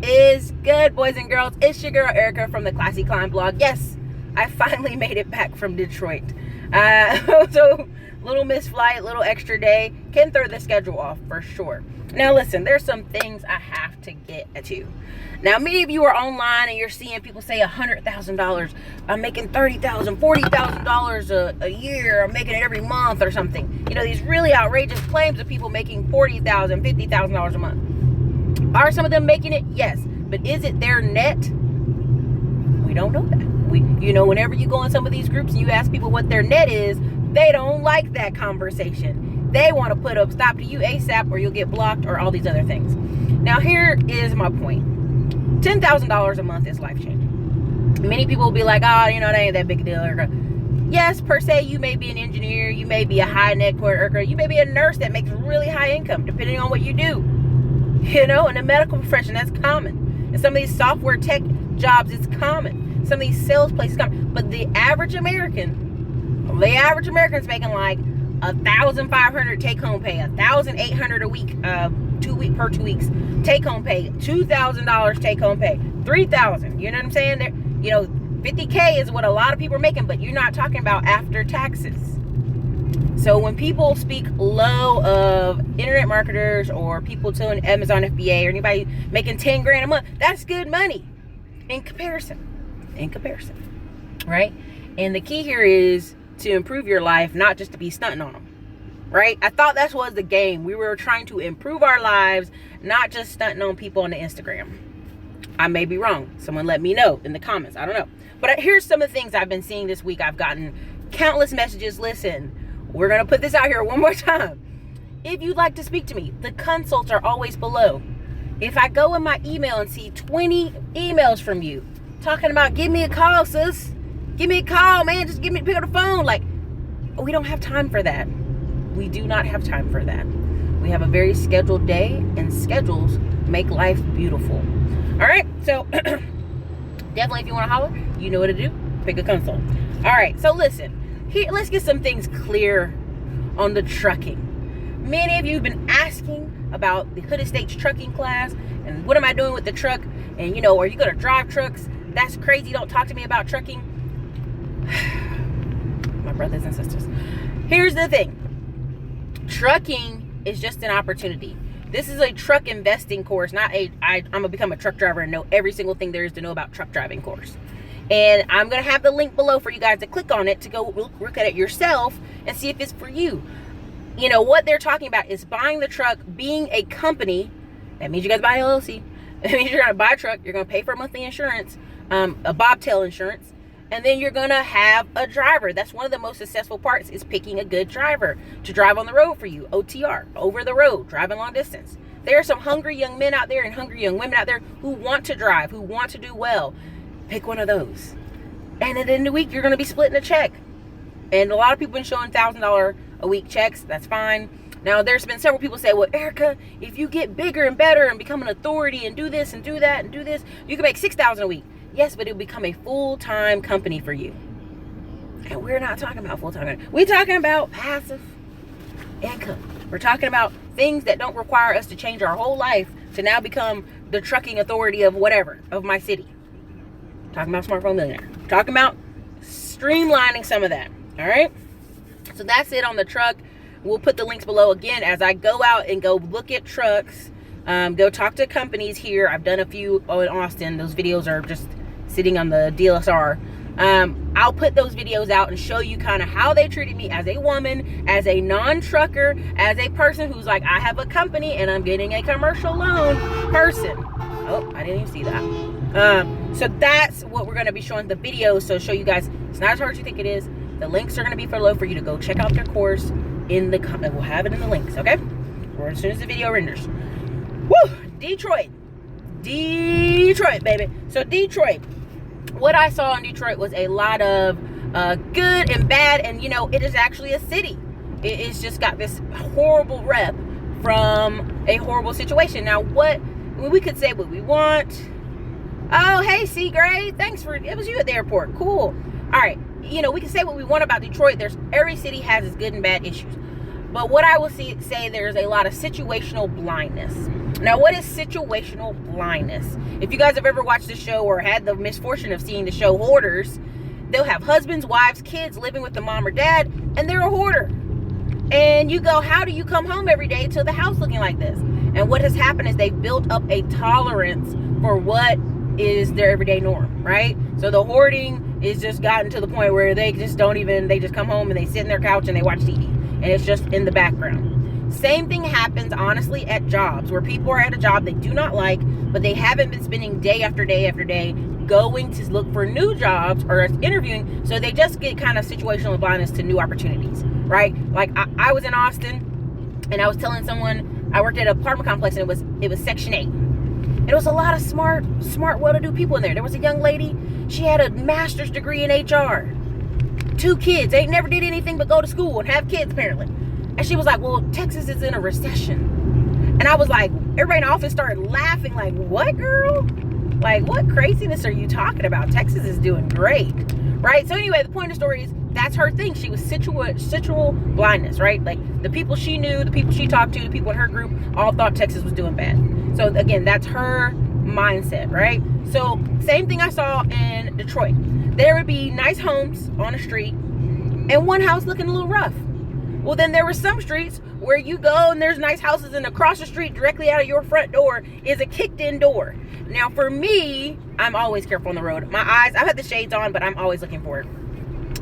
is good, boys and girls? It's your girl Erica from the Classy Climb blog. Yes, I finally made it back from Detroit. So little missed flight, little extra day. Can throw the schedule off for sure. Now listen, there's some things I have to get to. Now many of you are online and you're seeing people say $100,000. I'm making $30,000, $40,000 a year. I'm making it every month or something. You know, these really outrageous claims of people making $40,000, $50,000 a month. Are some of them making it? Yes. But is it their net? We don't know that. Whenever you go in some of these groups and you ask people what their net is, they don't like that conversation. They want to put a stop to you ASAP, or you'll get blocked, or all these other things. Now, here is my point. $10,000 a month is life-changing. Many people will be like, oh, that ain't that big a deal. Yes, per se, you may be an engineer, you may be a high net worth, you may be a nurse that makes really high income, depending on what you do. In the medical profession, that's common. And some of these software tech jobs, it's common. Some of these sales places, common. But the average American's making like $1,500 take-home pay, $1,800 a week, 2 weeks take-home pay, $2,000 take-home pay, $3,000. You know what I'm saying? $50K is what a lot of people are making, but you're not talking about after taxes. So when people speak low of internet marketers or people telling Amazon FBA or anybody making 10 grand a month, that's good money in comparison, right? And the key here is to improve your life, not just to be stunting on them, right? I thought that was the game. We were trying to improve our lives, not just stunting on people on the Instagram. I may be wrong. Someone let me know in the comments. I don't know. But here's some of the things I've been seeing this week. I've gotten countless messages. Listen, we're going to put this out here one more time. If you'd like to speak to me, the consults are always below. If I go in my email and see 20 emails from you talking about, give me a call, sis. Give me a call, man. Just pick up the phone. We don't have time for that. We do not have time for that. We have a very scheduled day, and schedules make life beautiful. All right. So definitely, if you want to holler, you know what to do. Pick a consult. All right. So listen. Here, let's get some things clear on the trucking. Many of you have been asking about the Hood Estates trucking class and what am I doing with the truck? And are you going to drive trucks? That's crazy. Don't talk to me about trucking. My brothers and sisters. Here's the thing. Trucking is just an opportunity. This is a truck investing course, not I'm going to become a truck driver and know every single thing there is to know about truck driving course. And I'm going to have the link below for you guys to click on it to go look at it yourself and see if it's for you. What they're talking about is buying the truck, being a company. That means you guys buy an LLC. It means you're going to buy a truck. You're going to pay for monthly insurance, a bobtail insurance. And then you're going to have a driver. That's one of the most successful parts, is picking a good driver to drive on the road for you. OTR, over the road, driving long distance. There are some hungry young men out there and hungry young women out there who want to drive, who want to do well. Pick one of those. And at the end of the week, you're going to be splitting a check. And a lot of people have been showing $1,000 a week checks. That's fine. Now, there's been several people say, well, Erica, if you get bigger and better and become an authority and do this and do that and do this, you can make $6,000 a week. Yes, but it'll become a full-time company for you. And we're not talking about full-time. We're talking about passive income. We're talking about things that don't require us to change our whole life to now become the trucking authority of whatever, of my city. Talking about Smartphone Millionaire. Talking about streamlining some of that. All right. So that's it on the truck. We'll put the links below again as I go out and go look at trucks. Go talk to companies here. I've done a few in Austin. Those videos are just sitting on the DSLR. I'll put those videos out and show you kind of how they treated me as a woman, as a non-trucker, as a person who's like, I have a company and I'm getting a commercial loan person. Oh, I didn't even see that. So that's what we're going to be showing the videos. So show you guys, it's not as hard as you think it is. The links are going to be below for you to go check out their course in the comment. We'll have it in the links, okay? Or as soon as the video renders. Woo! Detroit, baby. So Detroit, what I saw in Detroit was a lot of good and bad, and it is actually a city. It's just got this horrible rep from a horrible situation. Now, we could say what we want. Oh, hey, C. Gray, it was you at the airport. Cool. All right. We can say what we want about Detroit. Every city has its good and bad issues. But what I will say, there's a lot of situational blindness. Now, what is situational blindness? If you guys have ever watched the show or had the misfortune of seeing the show Hoarders, they'll have husbands, wives, kids living with the mom or dad, and they're a hoarder. And you go, how do you come home every day to the house looking like this? And what has happened is they've built up a tolerance for what is their everyday norm, right? So the hoarding is just gotten to the point where they just they just come home and they sit in their couch and they watch TV. And it's just in the background. Same thing happens, honestly, at jobs where people are at a job they do not like, but they haven't been spending day after day after day going to look for new jobs or interviewing, so they just get kind of situational blindness to new opportunities, right? Like I was in Austin, and I was telling someone, I worked at an apartment complex, and it was Section 8. And it was a lot of smart, well-to-do people in there. There was a young lady, she had a master's degree in HR. 2 kids, they never did anything but go to school and have kids, apparently. And she was like, well, Texas is in a recession. And I was like, everybody in the office started laughing, like, what, girl? Like, what craziness are you talking about? Texas is doing great, right? So anyway, the point of the story is that's her thing. She was situational blindness, right? Like the people she knew, the people she talked to, the people in her group all thought Texas was doing bad. So again, that's her mindset, right? So same thing I saw in Detroit. There would be nice homes on a street and one house looking a little rough. Well, then there were some streets where you go and there's nice houses, and across the street directly out of your front door is a kicked-in door. Now, for me, I'm always careful on the road. My eyes, I've had the shades on, but I'm always looking for it.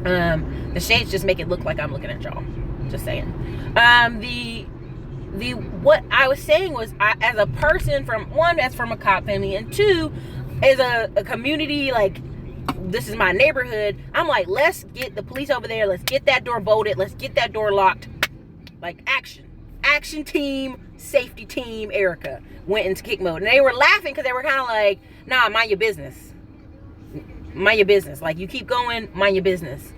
The shades just make it look like I'm looking at y'all. Just saying. What I was saying was, as a person that's from a cop family, and 2, as a community, like, this is my neighborhood, I'm like, let's get the police over there, let's get that door bolted, let's get that door locked. Like, action team, safety team, Erica went into kick mode. And they were laughing because they were kind of like, nah, mind your business. Mind your business. Like, you keep going, mind your business.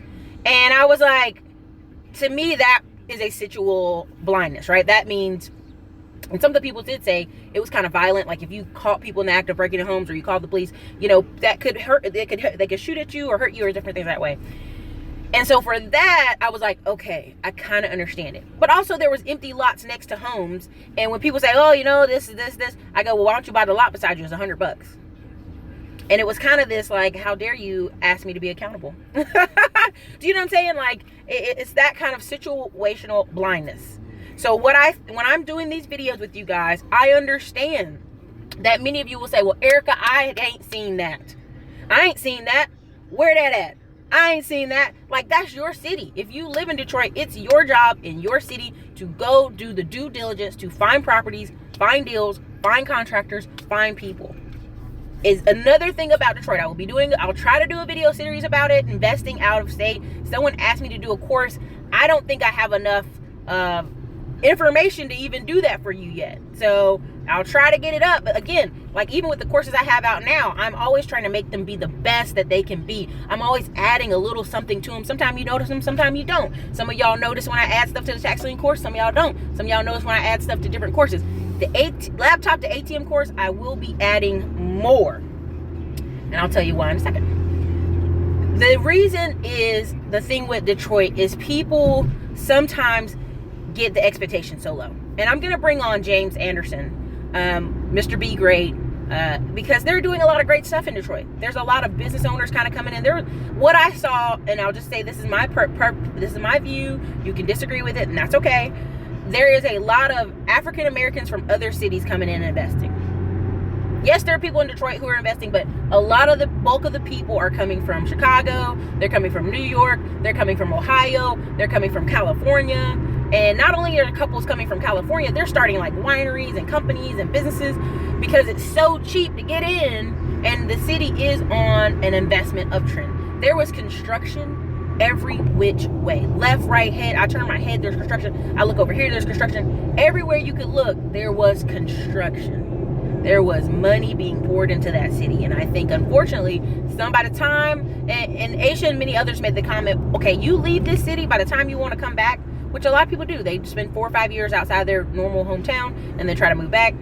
And I was like, to me, that is a situational blindness, right? That means, and some of the people did say it was kind of violent. Like, if you caught people in the act of breaking into homes or you called the police, that could hurt. They could shoot at you or hurt you or different things that way. And so for that, I was like, okay, I kind of understand it. But also there was empty lots next to homes. And when people say, oh, this, I go, well, why don't you buy the lot beside you? It's $100. And it was kind of this, like, how dare you ask me to be accountable? Do you know what I'm saying? Like, it's that kind of situational blindness. So when I'm doing these videos with you guys, I understand that many of you will say, well, Erica, I ain't seen that. I ain't seen that. Where that at? I ain't seen that. Like, that's your city. If you live in Detroit, it's your job in your city to go do the due diligence to find properties, find deals, find contractors, find people. Is another thing about Detroit. I'll try to do a video series about it, investing out of state. Someone asked me to do a course. I don't think I have enough information to even do that for you yet. So I'll try to get it up. But again, like, even with the courses I have out now, I'm always trying to make them be the best that they can be. I'm always adding a little something to them. Sometimes you notice them, sometimes you don't. Some of y'all notice when I add stuff to the tax lien course, some of y'all don't. Some of y'all notice when I add stuff to different courses. The laptop to ATM course, I will be adding more. And I'll tell you why in a second. The reason is, the thing with Detroit is people sometimes get the expectation so low. And I'm going to bring on James Anderson, Mr. B Great, because they're doing a lot of great stuff in Detroit. There's a lot of business owners kind of coming in there. What I saw, and I'll just say this is my this is my view. You can disagree with it, and that's okay. There is a lot of African Americans from other cities coming in and investing. Yes, there are people in Detroit who are investing, but a lot of the bulk of the people are coming from Chicago. They're coming from New York. They're coming from Ohio. They're coming from California. And not only are couples coming from California, they're starting like wineries and companies and businesses because it's so cheap to get in, and the city is on an investment uptrend. There was construction every which way. Left, right, head. I turn my head, there's construction. I look over here, there's construction. Everywhere you could look, there was construction. There was money being poured into that city. And I think, unfortunately, by the time, and Aisha and many others made the comment, okay, you leave this city, by the time you want to come back, which a lot of people do, they spend 4 or 5 years outside their normal hometown and then try to move back,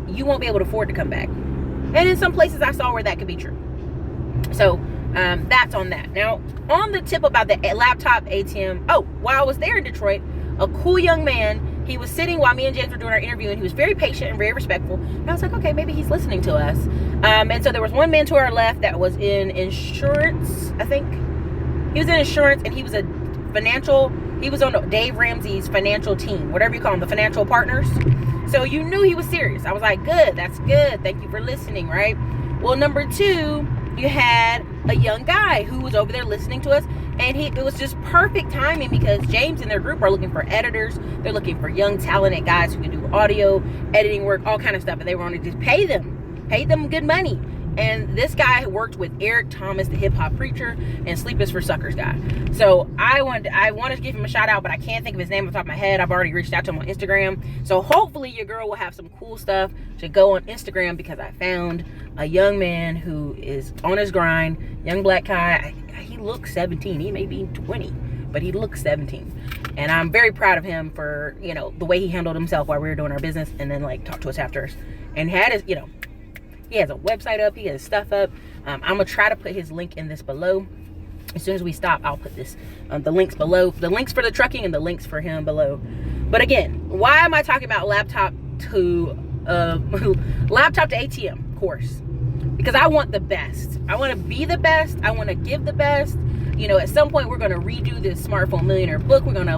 you won't be able to afford to come back. And in some places I saw where that could be true. So that's on that. Now, on the tip about the laptop ATM, while I was there in Detroit, a cool young man. He was sitting while me and James were doing our interview, and he was very patient and very respectful. And I was like, okay, maybe he's listening to us. And so there was one man to our left that was in insurance, I think. He was in insurance, and he was he was on Dave Ramsey's financial team, whatever you call them, the financial partners. So you knew he was serious. I was like, good, that's good. Thank you for listening, right? Well, number two, you had a young guy who was over there listening to us, and it was just perfect timing because James and their group are looking for editors. They're looking for young, talented guys who can do audio, editing work, all kind of stuff, and they wanted to just pay them good money. And this guy worked with Eric Thomas, the hip hop preacher, and Sleep Is for Suckers guy. So I wanted to give him a shout out, but I can't think of his name off the top of my head. I've already reached out to him on Instagram. So hopefully your girl will have some cool stuff to go on Instagram, because I found a young man who is on his grind, young black guy. He looks 17. He may be 20, but he looks 17. And I'm very proud of him for, the way he handled himself while we were doing our business, and then talked to us after, and had his, he has a website up, he has stuff up. I'm gonna try to put his link in this below. As soon as we stop, I'll put this, the links below, the links for the trucking and the links for him below. But again, why am I talking about laptop to ATM course? Because I want the best. I want to be the best. I want to give the best. At some point we're going to redo this Smartphone Millionaire book. We're going to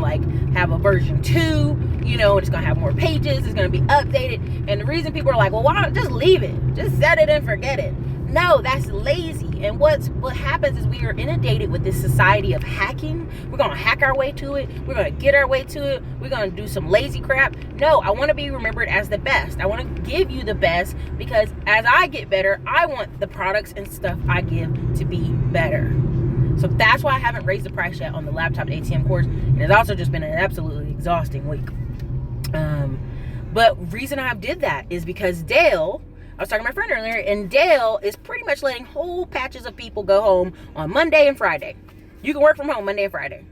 have a version 2, and it's going to have more pages. It's going to be updated. And the reason people are like, well, why not just leave it? Just set it and forget it. No, that's lazy. And what happens is we are inundated with this society of hacking. We're going to hack our way to it. We're going to get our way to it. We're going to do some lazy crap. No, I want to be remembered as the best. I want to give you the best, because as I get better, I want the products and stuff I give to be better. So that's why I haven't raised the price yet on the laptop ATM course. And it's also just been an absolutely exhausting week. But reason I did that is because Dale, I was talking to my friend earlier, and Dale is pretty much letting whole patches of people go home on Monday and Friday. You can work from home Monday and Friday.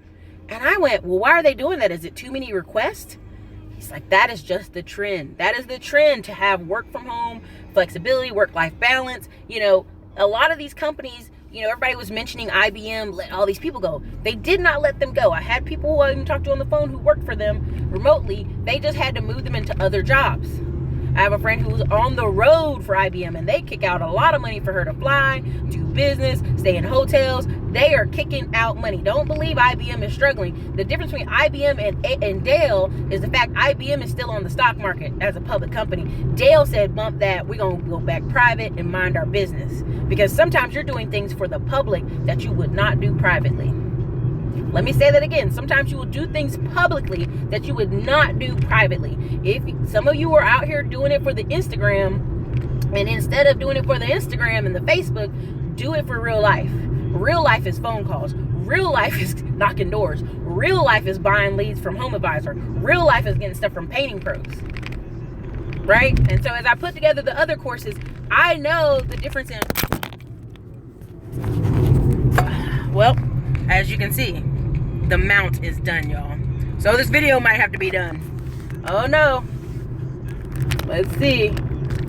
And I went, well, why are they doing that? Is it too many requests? He's like, that is just the trend. That is the trend, to have work from home, flexibility, work-life balance. A lot of these companies, everybody was mentioning IBM let all these people go. They did not let them go. I had people who I even talked to on the phone who worked for them remotely. They just had to move them into other jobs. I have a friend who's on the road for IBM, and they kick out a lot of money for her to fly, do business, stay in hotels. They are kicking out money. Don't believe IBM is struggling. The difference between IBM and Dale is the fact IBM is still on the stock market as a public company. Dale said, bump that, we're going to go back private and mind our business. Because sometimes you're doing things for the public that you would not do privately. Let me say that again. Sometimes you will do things publicly that you would not do privately. If some of you are out here doing it for the Instagram, and instead of doing it for the Instagram and the Facebook, do it for real life. Real life is phone calls. Real life is knocking doors. Real life is buying leads from Home Advisor. Real life is getting stuff from Painting Pros. Right? And so as I put together the other courses, I know the difference in... Well, as you can see, the mount is done, y'all. So this video might have to be done. Oh no. Let's see.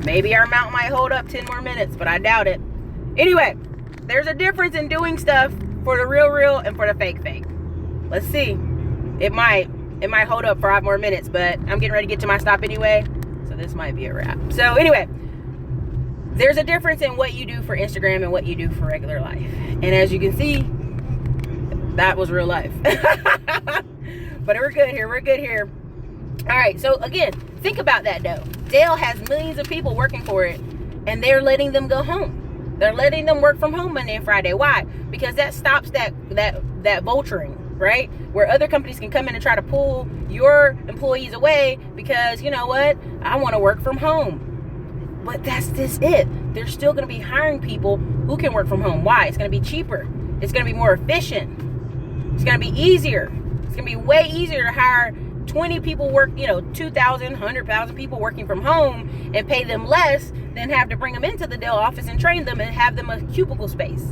Maybe our mount might hold up 10 more minutes, but I doubt it. Anyway, there's a difference in doing stuff for the real and for the fake. Let's see. It might hold up for 5 more minutes, but I'm getting ready to get to my stop anyway. So this might be a wrap. So anyway, there's a difference in what you do for Instagram and what you do for regular life. And as you can see, that was real life. But we're good here. All right, so again, think about that though. Dale has millions of people working for it, and they're letting them go home. They're letting them work from home Monday and Friday. Why? Because that stops that vulturing, right? Where other companies can come in and try to pull your employees away because, you know what? I want to work from home. But that's just it. They're still going to be hiring people who can work from home. Why? It's going to be cheaper. It's going to be more efficient. It's going to be easier. It's going to be way easier to hire 20 people 2,000, 100,000 people working from home and pay them less than have to bring them into the Dell office and train them and have them a cubicle space.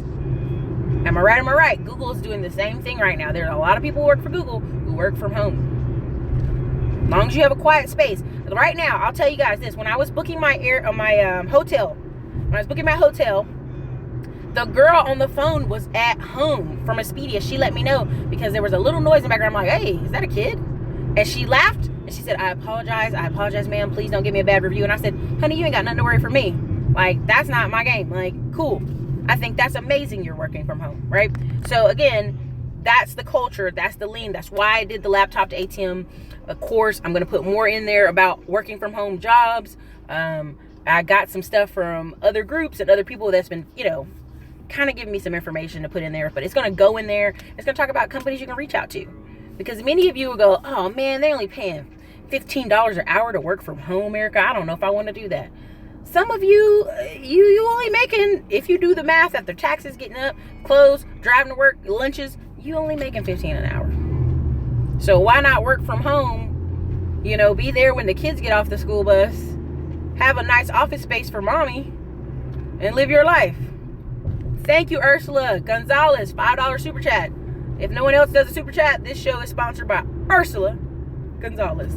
Am I right? Google is doing the same thing right now. There's a lot of people who work for Google who work from home. As long as you have a quiet space. Right now, I'll tell you guys this. When I was booking my hotel, the girl on the phone was at home from Expedia. She let me know because there was a little noise in the background. I'm like, hey, is that a kid? And she laughed and she said, I apologize, ma'am, please don't give me a bad review. And I said, honey, you ain't got nothing to worry for me. Like, that's not my game. Like, cool. I think that's amazing you're working from home, right? So again, that's the culture, that's the lean. That's why I did the laptop to ATM course. I'm gonna put more in there about working from home jobs. I got some stuff from other groups and other people that's been, kind of giving me some information to put in there, but it's gonna go in there. It's gonna talk about companies you can reach out to. Because many of you will go, oh man, they're only paying $15 an hour to work from home, Erica. I don't know if I want to do that. Some of you only making, if you do the math after taxes, getting up, clothes, driving to work, lunches, you only making $15 an hour. So why not work from home? Be there when the kids get off the school bus, have a nice office space for mommy, and live your life. Thank you, Ursula Gonzalez, $5 super chat. If no one else does a super chat, this show is sponsored by Ursula Gonzalez.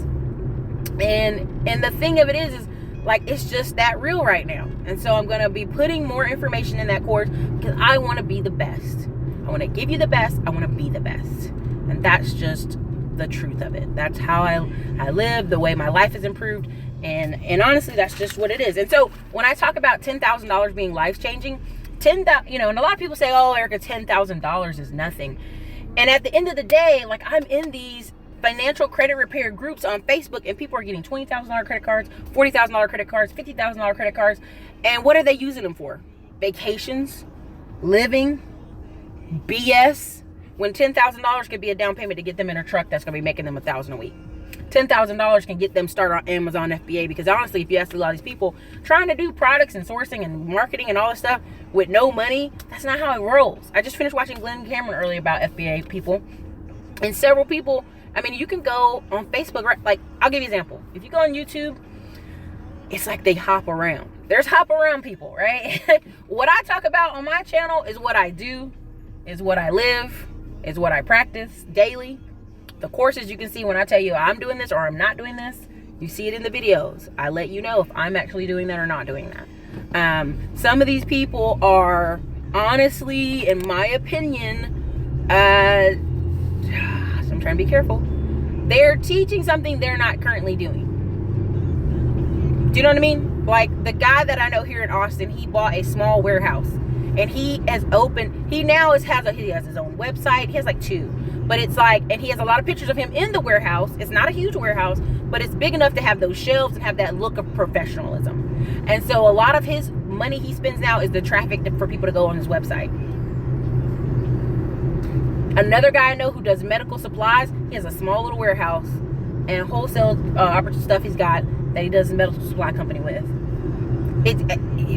And the thing of it is like, it's just that real right now. And so I'm going to be putting more information in that course because I want to be the best. I want to give you the best. I want to be the best. And that's just the truth of it. That's how I live, the way my life has improved. And honestly, that's just what it is. And so when I talk about $10,000 being life-changing, and a lot of people say, oh, Erica, $10,000 is nothing. And at the end of the day, like, I'm in these financial credit repair groups on Facebook, and people are getting $20,000 credit cards, $40,000 credit cards, $50,000 credit cards. And what are they using them for? Vacations, living, BS. When $10,000 could be a down payment to get them in a truck that's going to be making them $1,000 a week. $10,000 can get them started on Amazon FBA, because honestly, if you ask a lot of these people trying to do products and sourcing and marketing and all this stuff with no money, that's not how it rolls. I just finished watching Glenn Cameron earlier about FBA people, and several people, you can go on Facebook, right? Like, I'll give you an example. If you go on YouTube, it's like they hop around. There's hop around people, right? What I talk about on my channel is what I do, is what I live, is what I practice daily. The courses you can see when I tell you I'm doing this or I'm not doing this, you see it in the videos. I let you know if I'm actually doing that or not doing that. Some of these people are, honestly, in my opinion, I'm trying to be careful. They're teaching something they're not currently doing. Do you know what I mean? Like, the guy that I know here in Austin, he bought a small warehouse, and he has opened, he has his own website. He has like 2. But it's like, and he has a lot of pictures of him in the warehouse. It's not a huge warehouse, but it's big enough to have those shelves and have that look of professionalism. And so a lot of his money he spends now is the traffic for people to go on his website. Another guy I know who does medical supplies, he has a small little warehouse and wholesale stuff he's got that he does a medical supply company with.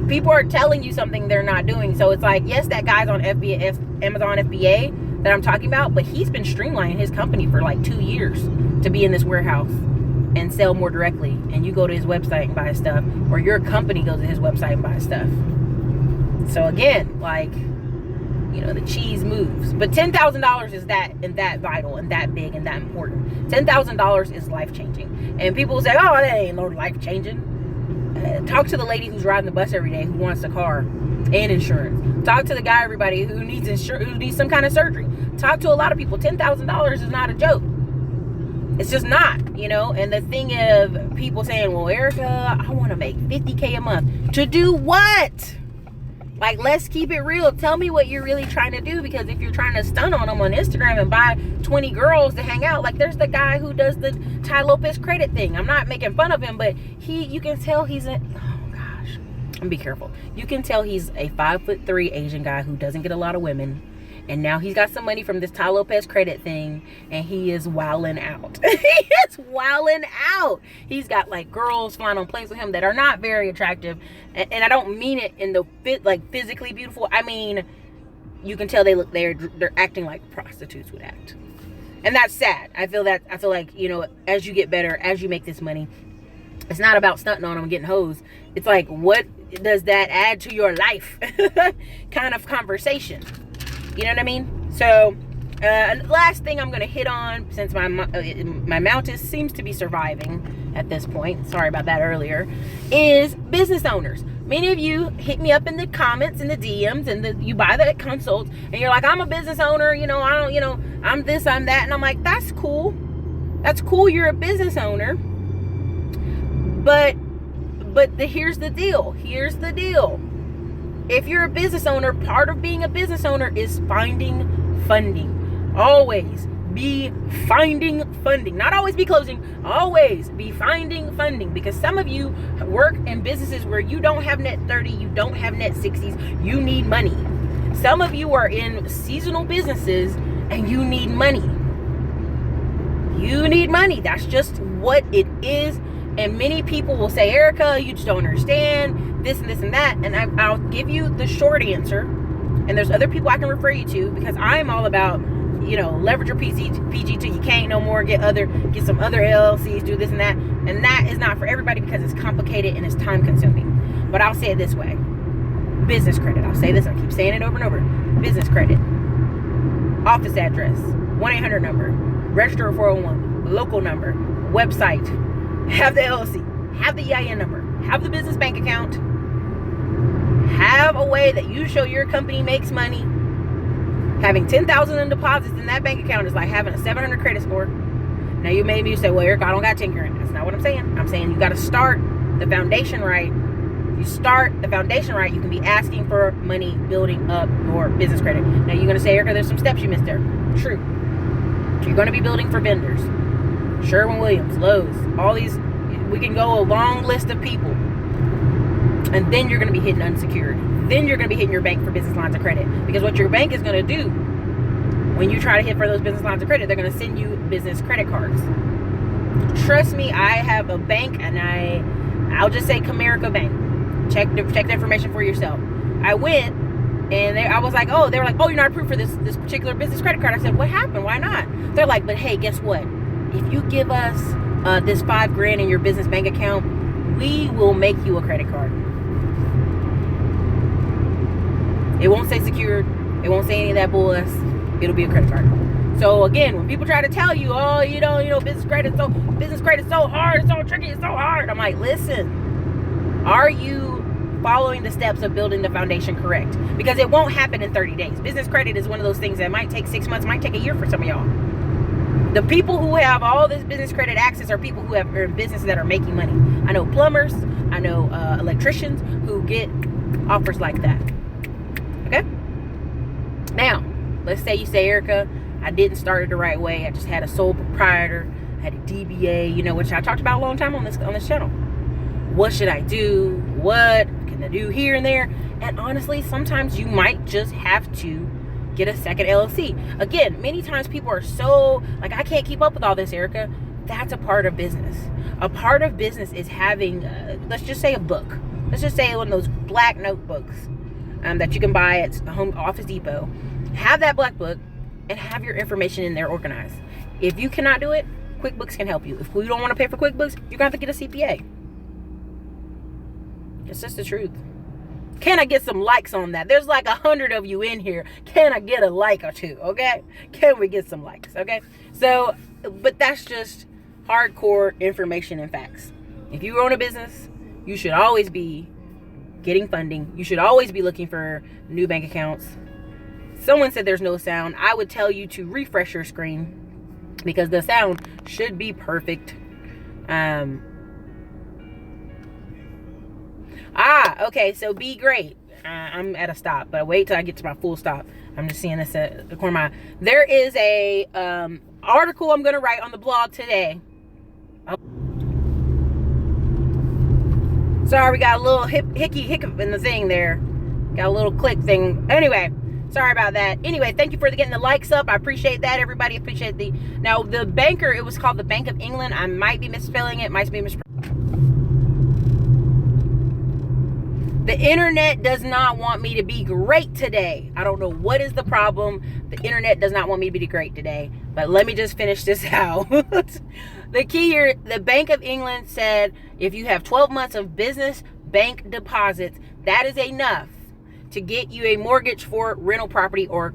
People are telling you something they're not doing. So it's like, yes, that guy's on Amazon FBA that I'm talking about, but he's been streamlining his company for like 2 years to be in this warehouse and sell more directly. And you go to his website and buy stuff, or your company goes to his website and buys stuff. So again, like, the cheese moves. But $10,000 is that vital and that big and that important. $10,000 is life changing. And people say, oh, that ain't no life changing. Talk to the lady who's riding the bus every day who wants a car and insurance. Talk to the guy, everybody who needs who needs some kind of surgery. Talk to a lot of people. $10,000 is not a joke. It's just not, And the thing of people saying, well, Erica, I want to make $50K a month. To do what? Like, let's keep it real. Tell me what you're really trying to do, because if you're trying to stun on them on Instagram and buy 20 girls to hang out, like, there's the guy who does the Tai Lopez credit thing. I'm not making fun of him, but you can tell he's be careful. You can tell he's a 5'3" Asian guy who doesn't get a lot of women. And now he's got some money from this Tai Lopez credit thing, and he is wilding out. He is wilding out. He's got like girls flying on planes with him that are not very attractive, and I don't mean it in the physically beautiful. I mean, you can tell they're acting like prostitutes would act, and that's sad. I feel like, as you get better, as you make this money, it's not about stunting on them and getting hoes. It's like, what does that add to your life? Kind of conversation. You know what I mean? So, last thing I'm going to hit on, since my Mountis seems to be surviving at this point, sorry about that earlier, is business owners. Many of you hit me up in the comments, in the DMs, and you buy that consult, and you're like, I'm a business owner, I'm this, I'm that, and I'm like, that's cool. That's cool, you're a business owner, but here's the deal. If you're a business owner, part of being a business owner is finding funding. Always be finding funding. Not always be closing, always be finding funding, because some of you work in businesses where you don't have net 30, you don't have net 60s, you need money. Some of you are in seasonal businesses and you need money. You need money. That's just what it is. And many people will say, Erica, you just don't understand this and this and that. And I'll give you the short answer. And there's other people I can refer you to, because I'm all about, leverage your PG till you can't no more, get some other LLCs, do this and that. And that is not for everybody, because it's complicated and it's time consuming. But I'll say it this way. Business credit. I'll say this. I keep saying it over and over. Business credit. Office address. 1-800 number. Register a 401. Local number. Website. Have the LLC. Have the EIN number. Have the business bank account. Have a way that you show your company makes money. Having 10,000 in deposits in that bank account is like having a 700 credit score. Now you say, well, Eric, I don't got 10 grand. That's not what I'm saying. I'm saying you got to start the foundation right. You start the foundation right, you can be asking for money, building up your business credit. Now you're going to say, Erica, there's some steps you missed there. True. You're going to be building for vendors. Sherwin-Williams, Lowe's, all these. We can go a long list of people. And then you're going to be hitting unsecured. Then you're going to be hitting your bank for business lines of credit. Because what your bank is going to do when you try to hit for those business lines of credit, they're going to send you business credit cards. Trust me, I have a bank, and I'll just say Comerica Bank. Check the information for yourself. I went, and I was like, they were like, you're not approved for this particular business credit card. I said, what happened? Why not? They're like, but hey, guess what? If you give us this $5,000 in your business bank account, we will make you a credit card. It won't say secured. It won't say any of that bull. It'll be a credit card. So again, when people try to tell you, business credit's so hard, it's so tricky, it's so hard. I'm like, listen, are you following the steps of building the foundation correct? Because it won't happen in 30 days. Business credit is one of those things that might take 6 months, might take a year for some of y'all. The people who have all this business credit access are people who are in businesses that are making money. I know plumbers, I know electricians who get offers like that. Okay? Now, let's say you say, Erica, I didn't start it the right way. I just had a sole proprietor. I had a DBA, which I talked about a long time on this channel. What should I do? What can I do here and there? And honestly, sometimes you might just have to get a second LLC. Again, many times people are so like, I can't keep up with all this, Erica. That's a part of business. A part of business is having, let's just say a book. Let's just say one of those black notebooks that you can buy at Home Office Depot. Have that black book and have your information in there organized. If you cannot do it, QuickBooks can help you. If you don't want to pay for QuickBooks, you're going to have to get a CPA. It's just the truth. Can I get some likes on that? There's like 100 of you in here. Can I get a like or two? Okay. Can we get some likes? Okay. So, but that's just hardcore information and facts. If you own a business, you should always be getting funding. You should always be looking for new bank accounts. Someone said there's no sound. I would tell you to refresh your screen because the sound should be perfect. Okay, so be great. I'm at a stop, but wait till I get to my full stop. I'm just seeing this at the corner of my eye. There is a article I'm going to write on the blog today. Sorry, we got a little hiccup in the thing there. Got a little click thing. Anyway, sorry about that. Anyway, thank you for getting the likes up. I appreciate that. Everybody appreciate now the banker, it was called the Bank of England. I might be misspelling it. Might be The internet does not want me to be great today. I don't know what is the problem. The internet does not want me to be great today. But let me just finish this out. The key here, the Bank of England said if you have 12 months of business bank deposits, that is enough to get you a mortgage for rental property or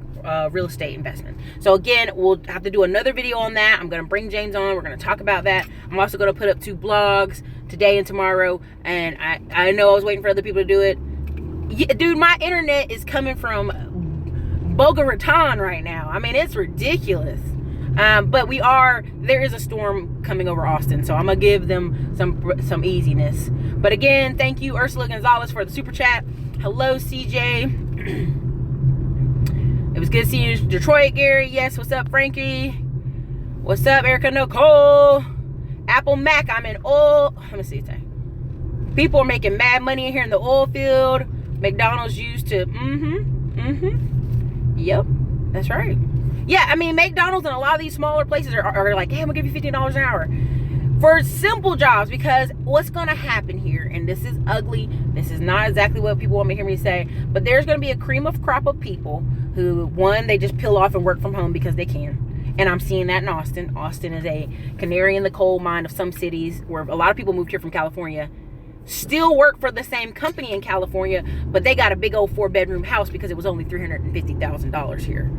real estate investment. So again, we'll have to do another video on that. I'm going to bring James on. We're going to talk about that. I'm also going to put up 2 blogs today and tomorrow. And I know I was waiting for other people to do it. Yeah, dude, my internet is coming from Boca Raton right now. I mean, it's ridiculous. But there is a storm coming over Austin, so I'm gonna give them some easiness. But again, thank you Ursula Gonzalez for the super chat. Hello CJ. It was good seeing you in Detroit, Gary. Yes, what's up, Frankie? What's up, Erica Nicole? Apple Mac, I'm in oil. Let me see. People are making mad money in here in the oil field. McDonald's used to, Yep, that's right. Yeah, I mean, McDonald's and a lot of these smaller places are like, hey, I'm gonna give you $15 an hour for simple jobs, because what's gonna happen here, and this is ugly, this is not exactly what people want to hear me say, but there's gonna be a cream of crop of people who, one, they just peel off and work from home because they can. And I'm seeing that in Austin. Austin is a canary in the coal mine of some cities where a lot of people moved here from California, still work for the same company in California, but they got a big old 4-bedroom house because it was only $350,000 here.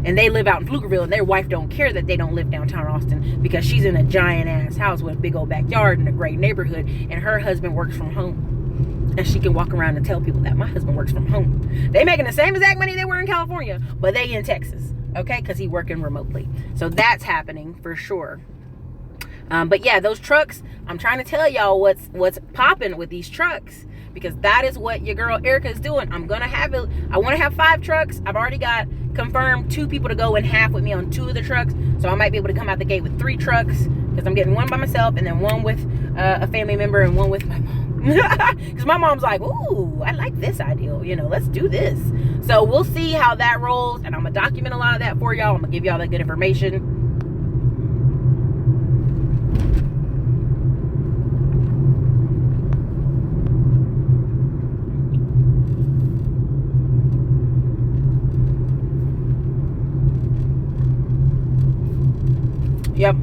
And they live out in Pflugerville, and their wife don't care that they don't live downtown Austin because she's in a giant ass house with a big old backyard and a great neighborhood, and her husband works from home. And she can walk around and tell people that my husband works from home. They making the same exact money they were in California, but they in Texas, okay? Because he working remotely. So that's happening for sure. But yeah, those trucks, I'm trying to tell y'all what's popping with these trucks, because that is what your girl Erica is doing. I want to have 5 trucks. I've already got confirmed 2 people to go in half with me on 2 of the trucks. So I might be able to come out the gate with 3 trucks, because I'm getting one by myself and then one with a family member and one with my mom. Because my mom's like, ooh, I like this idea. Let's do this. So we'll see how that rolls, and I'm going to document a lot of that for y'all. I'm going to give y'all that good information. Yep.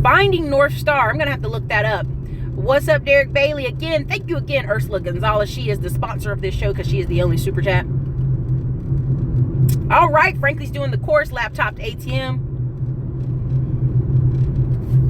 Finding North Star. I'm going to have to look that up. What's up, Derek Bailey? Again, thank you again, Ursula Gonzalez. She is the sponsor of this show because she is the only super chat. All right, Frankly's doing the course, laptop to ATM.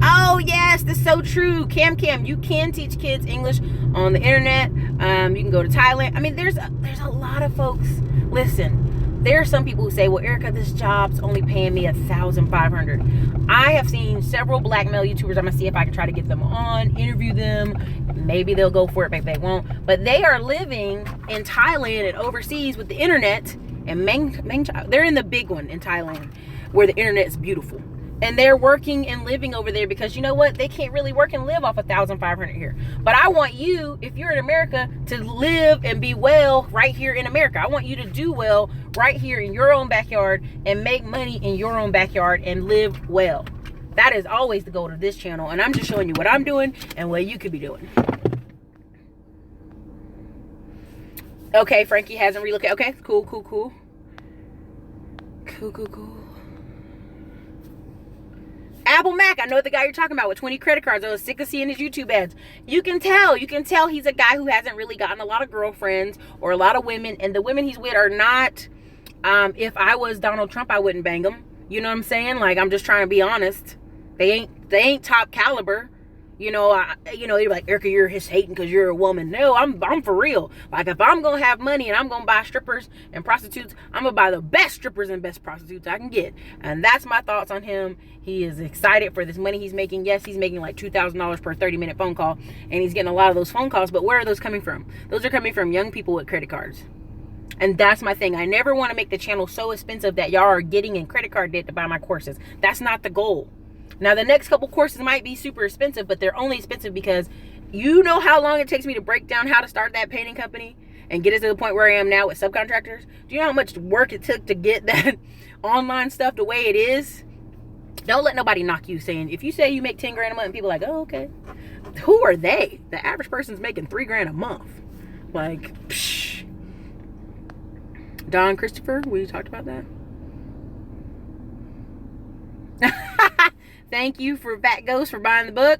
Oh, yes, that's so true. Cam, you can teach kids English on the internet. You can go to Thailand. I mean, there's a lot of folks. Listen. There are some people who say, well, Erica, this job's only paying me $1,500. I have seen several black male YouTubers. I'm going to see if I can try to get them on, interview them. Maybe they'll go for it, maybe they won't. But they are living in Thailand and overseas with the internet. And they're in the big one in Thailand where the internet is beautiful. And they're working and living over there because you know what? They can't really work and live off $1,500 here. But I want you, if you're in America, to live and be well right here in America. I want you to do well right here in your own backyard and make money in your own backyard and live well. That is always the goal of this channel. And I'm just showing you what I'm doing and what you could be doing. Okay, Frankie hasn't relocated. Okay, cool. Cool. Apple Mac, I know the guy you're talking about with 20 credit cards. I was sick of seeing his YouTube ads. You can tell he's a guy who hasn't really gotten a lot of girlfriends or a lot of women, and the women he's with are not, if I was Donald Trump, I wouldn't bang them. You know what I'm saying? Like, I'm just trying to be honest. They ain't top caliber. You're like, Erica, you're just hating because you're a woman. No, I'm for real. Like, if I'm going to have money and I'm going to buy strippers and prostitutes, I'm going to buy the best strippers and best prostitutes I can get. And that's my thoughts on him. He is excited for this money he's making. Yes, he's making like $2,000 per 30-minute phone call. And he's getting a lot of those phone calls. But where are those coming from? Those are coming from young people with credit cards. And that's my thing. I never want to make the channel so expensive that y'all are getting in credit card debt to buy my courses. That's not the goal. Now, the next couple courses might be super expensive, but they're only expensive because you know how long it takes me to break down how to start that painting company and get it to the point where I am now with subcontractors. Do you know how much work it took to get that online stuff the way it is? Don't let nobody knock you saying, if you say you make 10 grand a month and people are like, oh, okay. Who are they? The average person's making 3 grand a month. Like, psh. Don Christopher, we talked about that. Thank you for Bat Ghost for buying the book.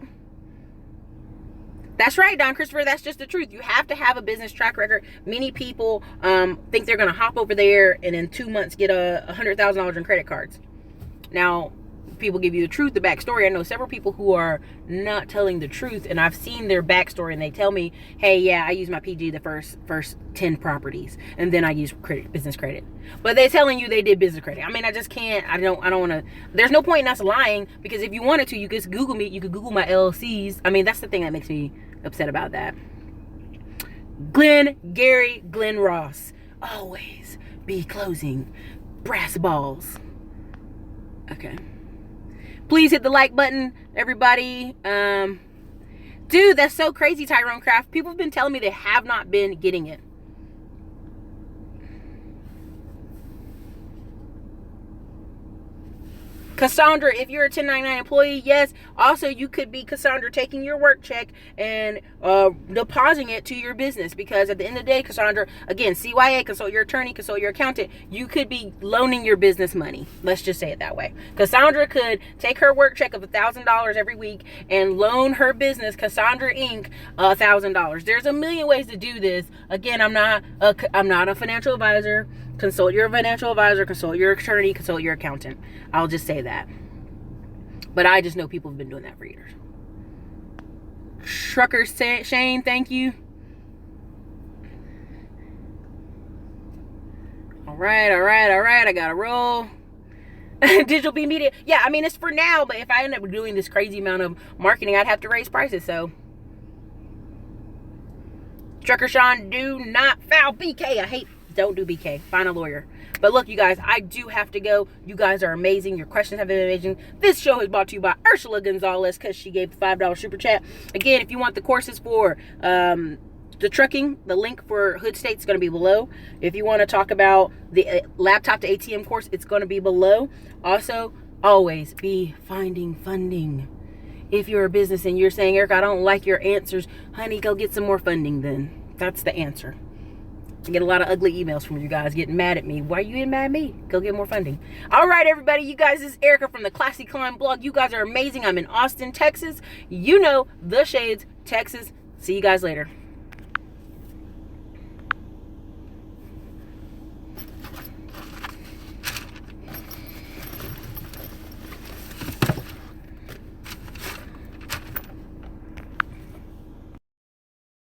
That's right, Don Christopher. That's just the truth. You have to have a business track record. Many people think they're going to hop over there and in 2 months get $100,000 in credit cards. Now, people give you the truth, the backstory. I know several people who are not telling the truth, and I've seen their backstory, and they tell me, hey, yeah, I use my PG the first 10 properties, and then I use business credit. But they're telling you they did business credit. I mean, I just can't. I don't want to. There's no point in us lying, because if you wanted to, you could just Google me. You could Google my LLCs. I mean, that's the thing that makes me upset about that. Glenn Ross, always be closing brass balls. Okay. Please hit the like button, everybody. Dude, that's so crazy, Tyrone Craft. People have been telling me they have not been getting it. Cassandra, if you're a 1099 employee, yes. Also, you could be, Cassandra, taking your work check and depositing it to your business, because at the end of the day, Cassandra, again, CYA, consult your attorney, consult your accountant. You could be loaning your business money. Let's just say it that way. Cassandra could take her work check of $1,000 every week and loan her business, Cassandra Inc., $1,000. There's a million ways to do this. Again, I'm not a financial advisor. Consult your financial advisor, consult your attorney, consult your accountant. I'll just say that. But I just know people have been doing that for years. Trucker Shane, thank you. All right. I gotta roll. Digital B Media. Yeah, I mean, it's for now, but if I end up doing this crazy amount of marketing, I'd have to raise prices, so. Trucker Sean, do not foul BK. Don't do BK. Find a lawyer. But look, you guys, I do have to go. You guys are amazing. Your questions have been amazing. This show is brought to you by Ursula Gonzalez, because she gave the $5 super chat. Again, if you want the courses for the trucking, the link for Hood State is going to be below. If you want to talk about the laptop to ATM course, it's going to be below. Also, always be finding funding. If you're a business and you're saying, Eric, I don't like your answers, honey, go get some more funding then. That's the answer. I get a lot of ugly emails from you guys getting mad at me. Why are you getting mad at me? Go get more funding. All right, everybody. You guys, this is Erica from the Classy Climb blog. You guys are amazing. I'm in Austin, Texas. You know, the Shades, Texas. See you guys later.